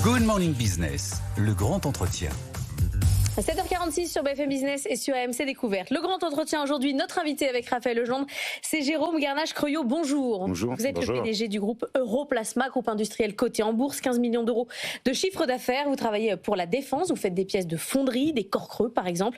Good Morning Business, le grand entretien. 7h46 sur BFM Business et sur AMC Découverte. Le grand entretien aujourd'hui, notre invité avec Raphaël Legendre, c'est Jérôme Garnache-Creuillot. Bonjour. Bonjour. Vous êtes Bonjour. le PDG du groupe Europlasma, groupe industriel coté en bourse, 15 millions d'euros de chiffre d'affaires. Vous travaillez pour la défense, vous faites des pièces de fonderie, des corps creux par exemple,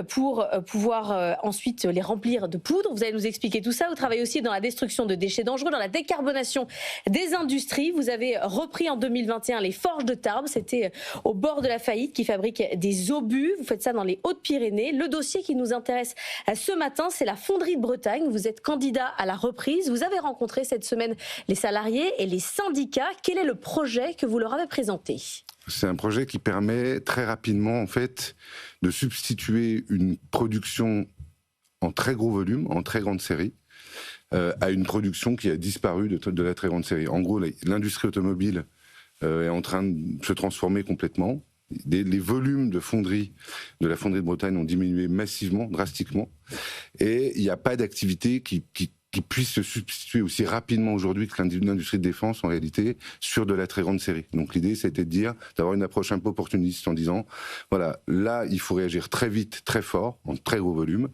pour pouvoir ensuite les remplir de poudre. Vous allez nous expliquer tout ça. Vous travaillez aussi dans la destruction de déchets dangereux, dans la décarbonation des industries. Vous avez repris en 2021 les forges de Tarbes. C'était au bord de la faillite qui fabrique des obus. Vous faites ça dans les Hautes-Pyrénées. Le dossier qui nous intéresse ce matin, c'est la fonderie de Bretagne. Vous êtes candidat à la reprise. Vous avez rencontré cette semaine les salariés et les syndicats. Quel est le projet que vous leur avez présenté ? C'est un projet qui permet très rapidement, en fait, de substituer une production en très gros volume, en très grande série, à une production qui a disparu de la très grande série. En gros, l'industrie automobile est en train de se transformer complètement. Les volumes de fonderie, de la fonderie de Bretagne ont diminué massivement, drastiquement, et il n'y a pas d'activité qui puisse se substituer aussi rapidement aujourd'hui que l'industrie de défense, en réalité, sur de la très grande série. Donc l'idée, c'était d'avoir une approche un peu opportuniste en disant, voilà, là, il faut réagir très vite, très fort, en très gros volume.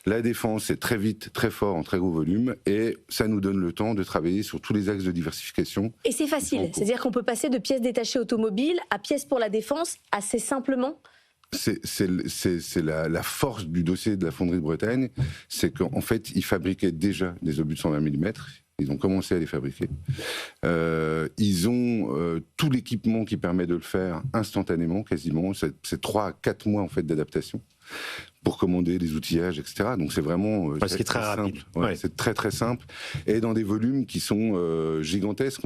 La défense, c'est très vite, très fort, en très gros volume, et ça nous donne le temps de travailler sur tous les axes de diversification. Et c'est facile, c'est-à-dire qu'on peut passer de pièces détachées automobiles à pièces pour la défense assez simplement ? C'est la force du dossier de la fonderie de Bretagne, c'est qu'en fait, ils fabriquaient déjà des obus de 120 mm. Ils ont commencé à les fabriquer. Ils ont tout l'équipement qui permet de le faire instantanément, quasiment. C'est 3 à 4 mois en fait d'adaptation pour commander les outillages, etc. Donc c'est vraiment parce que c'est très rapide. Simple. Ouais. C'est très très simple et dans des volumes qui sont gigantesques.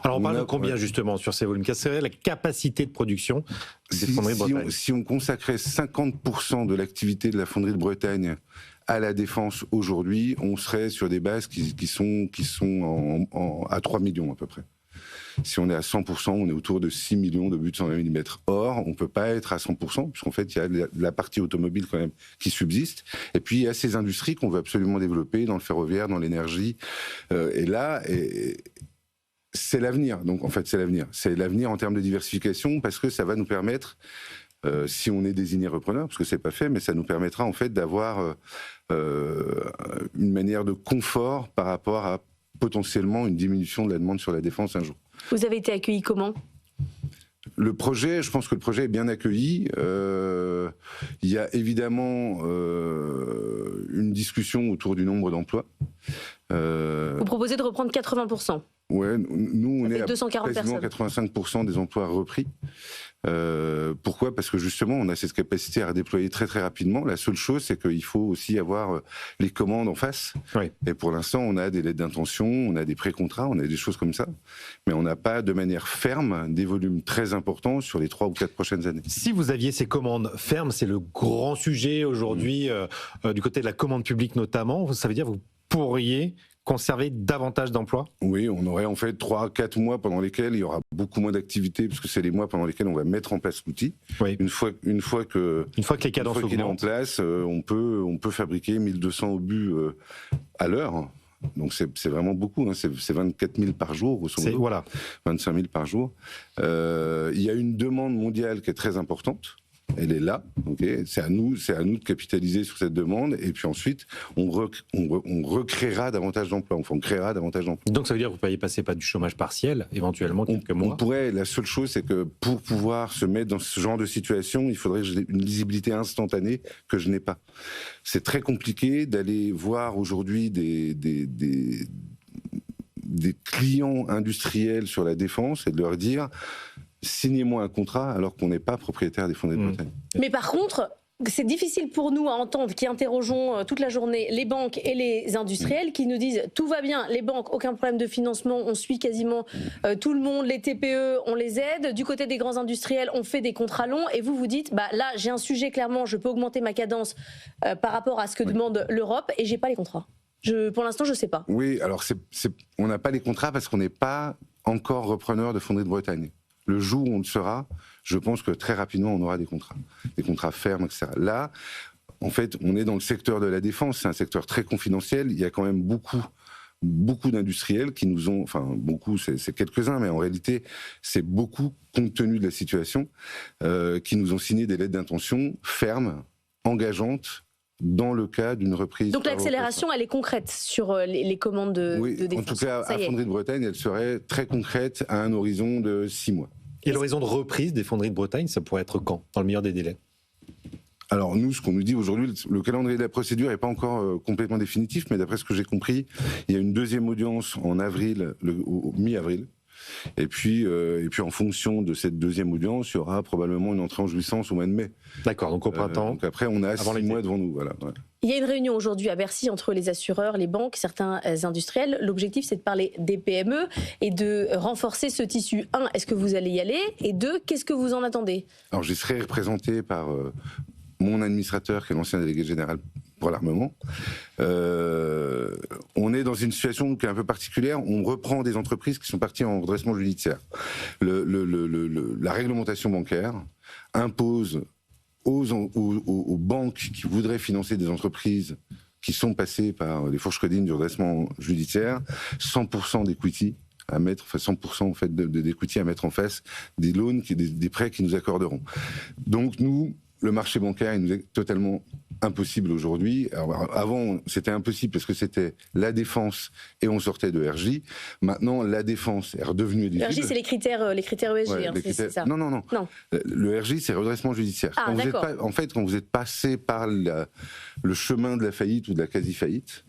Alors on parle de combien justement sur ces volumes? Quelle serait la capacité de production des fonderies de Bretagne? Si on consacrait 50% de l'activité de la fonderie de Bretagne à la défense aujourd'hui, on serait sur des bases qui sont à 3 millions à peu près. Si on est à 100%, on est autour de 6 millions d'obus de 120 mm. Or, on ne peut pas être à 100%, puisqu'en fait, il y a la partie automobile quand même qui subsiste. Et puis, il y a ces industries qu'on veut absolument développer dans le ferroviaire, dans l'énergie. Et là, c'est l'avenir. Donc, en fait, c'est l'avenir. C'est l'avenir en termes de diversification, parce que ça va nous permettre, si on est désigné repreneur, parce que c'est pas fait, mais ça nous permettra en fait d'avoir une manière de confort par rapport à potentiellement une diminution de la demande sur la défense un jour. Vous avez été accueilli comment ? Le projet, je pense que le projet est bien accueilli. Il y a évidemment une discussion autour du nombre d'emplois. Vous proposez de reprendre 80%. Ouais, nous on est à 240 quasiment personnes. 85% des emplois repris. Pourquoi ? Parce que justement, on a cette capacité à redéployer très très rapidement. La seule chose, c'est qu'il faut aussi avoir les commandes en face. Oui. Et pour l'instant, on a des lettres d'intention, on a des pré-contrats, on a des choses comme ça. Mais on n'a pas de manière ferme des volumes très importants sur les 3 ou 4 prochaines années. Si vous aviez ces commandes fermes, c'est le grand sujet aujourd'hui, du côté de la commande publique notamment, ça veut dire que vous pourriez conserver davantage d'emplois ? Oui, on aurait en fait 3-4 mois pendant lesquels il y aura beaucoup moins d'activité, parce que c'est les mois pendant lesquels on va mettre en place l'outil. Oui. Une fois que les cadences qu'il est en augmentent, place, on peut fabriquer 1200 obus à l'heure. Donc c'est vraiment beaucoup, hein. C'est 24 000 par jour, grosso modo. voilà. 25 000 par jour. Il y a une demande mondiale qui est très importante. Elle est là, okay. C'est à nous de capitaliser sur cette demande, et puis ensuite on recréera davantage d'emplois, on créera davantage d'emplois. Donc ça veut dire que vous pourriez passer pas du chômage partiel, éventuellement quelques mois. On pourrait. La seule chose, c'est que pour pouvoir se mettre dans ce genre de situation, il faudrait que j'ai une lisibilité instantanée que je n'ai pas. C'est très compliqué d'aller voir aujourd'hui des clients industriels sur la défense et de leur dire: signez-moi un contrat alors qu'on n'est pas propriétaire des fonderies de Bretagne. Mais par contre, c'est difficile pour nous à entendre, qui interrogeons toute la journée les banques et les industriels, qui nous disent tout va bien, les banques, aucun problème de financement, on suit quasiment tout le monde, les TPE, on les aide. Du côté des grands industriels, on fait des contrats longs, et vous dites, bah là j'ai un sujet, clairement, je peux augmenter ma cadence par rapport à ce que demande l'Europe, et j'ai pas les contrats. Pour l'instant, je sais pas. Oui, alors on n'a pas les contrats parce qu'on n'est pas encore repreneur de fonderie de Bretagne. Le jour où on le sera, je pense que très rapidement, on aura des contrats fermes, etc. Là, en fait, on est dans le secteur de la défense, c'est un secteur très confidentiel, il y a quand même beaucoup beaucoup d'industriels qui nous ont, enfin beaucoup, c'est quelques-uns, mais en réalité, c'est beaucoup compte tenu de la situation, qui nous ont signé des lettres d'intention fermes, engageantes, dans le cas d'une reprise. Donc l'accélération, elle est concrète sur les commandes de défense. En tout cas, à Fonderie de Bretagne, elle serait très concrète à un horizon de 6 mois. Et l'horizon de reprise des Fonderies de Bretagne, ça pourrait être quand, dans le meilleur des délais? Alors nous, ce qu'on nous dit aujourd'hui, le calendrier de la procédure n'est pas encore complètement définitif, mais d'après ce que j'ai compris, il y a une deuxième audience en avril, au mi-avril. Et puis en fonction de cette deuxième audience, il y aura probablement une entrée en jouissance au mois de mai. D'accord, donc au printemps. Donc après, on a 6 mois devant nous. Voilà, ouais. Il y a une réunion aujourd'hui à Bercy entre les assureurs, les banques, certains industriels. L'objectif, c'est de parler des PME et de renforcer ce tissu. 1, est-ce que vous allez y aller? Et 2, qu'est-ce que vous en attendez? Alors j'y serai représenté par mon administrateur, qui est l'ancien délégué général pour l'armement. On est dans une situation qui est un peu particulière. On reprend des entreprises qui sont parties en redressement judiciaire. La réglementation bancaire impose aux banques qui voudraient financer des entreprises qui sont passées par les fourches codines du redressement judiciaire 100% d'equity à mettre, enfin 100% en fait d'equity à mettre en face des loans, des prêts qu'ils nous accorderont. Donc nous, le marché bancaire, il nous est totalement impossible aujourd'hui. Alors, avant, c'était impossible parce que c'était la défense et on sortait de RJ. Maintenant, la défense est redevenue éligible. RJ, c'est les critères ESG, ouais, c'est ça? Non. Le RJ, c'est redressement judiciaire. Ah, d'accord. Quand vous êtes passé par le chemin de la faillite ou de la quasi-faillite,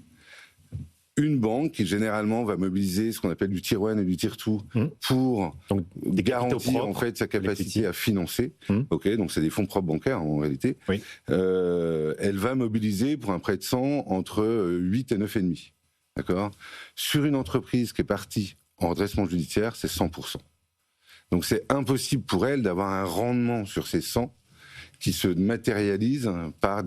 une banque qui généralement va mobiliser ce qu'on appelle du tier 1 et du tier 2 pour garantir en fait sa capacité à financer. Ok, donc c'est des fonds propres bancaires en réalité. Oui. Elle va mobiliser pour un prêt de 100 entre 8 et 9,5. D'accord. Sur une entreprise qui est partie en redressement judiciaire, c'est 100%. Donc c'est impossible pour elle d'avoir un rendement sur ces 100 qui se matérialisent par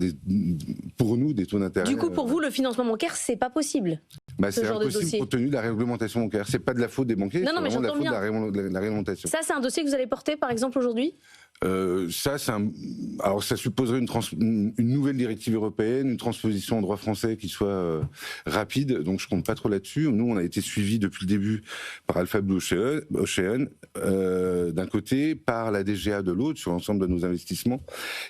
pour nous des taux d'intérêt. Du coup, pour vous, le financement bancaire, c'est pas possible? C'est impossible compte tenu de la réglementation bancaire. C'est pas de la faute des banquiers, c'est vraiment de la faute de la réglementation. Ça, c'est un dossier que vous allez porter, par exemple, aujourd'hui? Alors ça supposerait une nouvelle directive européenne, une transposition en droit français qui soit rapide, donc je compte pas trop là-dessus. Nous, on a été suivis depuis le début par Alpha Blue Ocean d'un côté, par la DGA de l'autre, sur l'ensemble de nos investissements,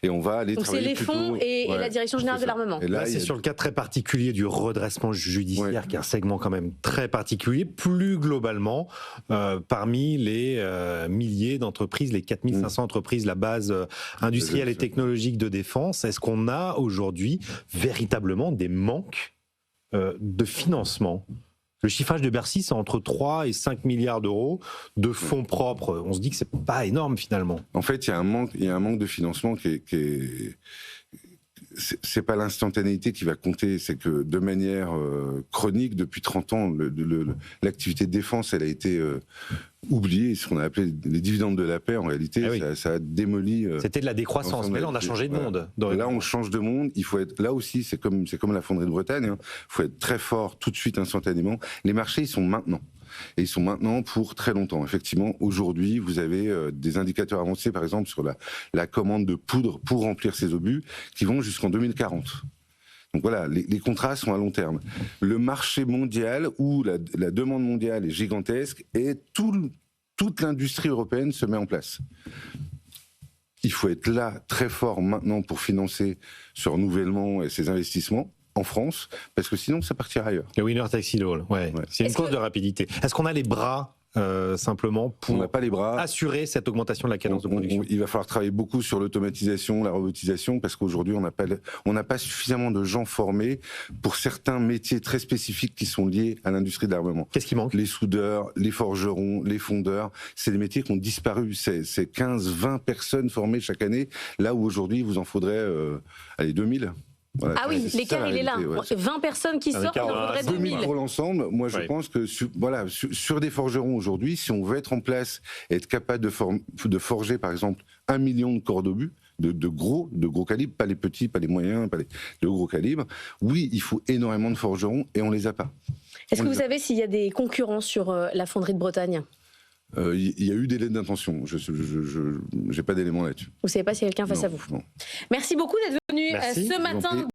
et on va aller travailler. Donc c'est les fonds et la Direction Générale de l'Armement. Et là, c'est sur le cas très particulier du redressement judiciaire, qui est un segment quand même très particulier. Plus globalement, parmi les milliers d'entreprises, les 4500 entreprises, la base industrielle et technologique de défense, est-ce qu'on a aujourd'hui véritablement des manques de financement? Le chiffrage de Bercy, c'est entre 3 et 5 milliards d'euros de fonds propres. On se dit que c'est pas énorme finalement. En fait, il y a un manque de financement qui est c'est pas l'instantanéité qui va compter, c'est que de manière chronique, depuis 30 ans, l'activité de défense, elle a été oubliée, ce qu'on a appelé les dividendes de la paix, en réalité, ça a démoli... C'était de la décroissance, mais là on a changé de monde. Là on change de monde, il faut être... Là aussi, c'est comme la Fonderie de Bretagne, il faut être très fort tout de suite, instantanément. Les marchés, ils sont maintenant. Et ils sont maintenant pour très longtemps. Effectivement, aujourd'hui, vous avez des indicateurs avancés, par exemple, sur la commande de poudre pour remplir ces obus, qui vont jusqu'en 2040. Donc voilà, les contrats sont à long terme. Le marché mondial, où la demande mondiale est gigantesque, et toute l'industrie européenne se met en place. Il faut être là, très fort maintenant, pour financer ce renouvellement et ces investissements en France, parce que sinon ça partira ailleurs. Le winner takes it all, c'est une course de rapidité. Est-ce qu'on a les bras simplement pour on n'a pas les bras. Assurer cette augmentation de la cadence de production? Il va falloir travailler beaucoup sur l'automatisation, la robotisation, parce qu'aujourd'hui on n'a pas suffisamment de gens formés pour certains métiers très spécifiques qui sont liés à l'industrie de l'armement. Qu'est-ce qui manque? Les soudeurs, les forgerons, les fondeurs, c'est des métiers qui ont disparu. C'est 15-20 personnes formées chaque année, là où aujourd'hui vous en faudrait 2000. Voilà, ah oui, l'écart il est là. 20 personnes qui sortent, il en faudrait 2000. Pour l'ensemble, moi je pense que sur des forgerons aujourd'hui, si on veut être en place et être capable de forger par exemple 1 million de corps d'obus, de gros calibres, pas les petits, pas les moyens, pas de gros calibres, oui, il faut énormément de forgerons et on les a pas. Est-ce que vous savez s'il y a des concurrents sur la Fonderie de Bretagne? Il y a eu des lettres d'intention. Je n'ai pas d'éléments là-dessus. Vous ne savez pas s'il y a quelqu'un face à vous. Non. Merci beaucoup d'être venu ce matin.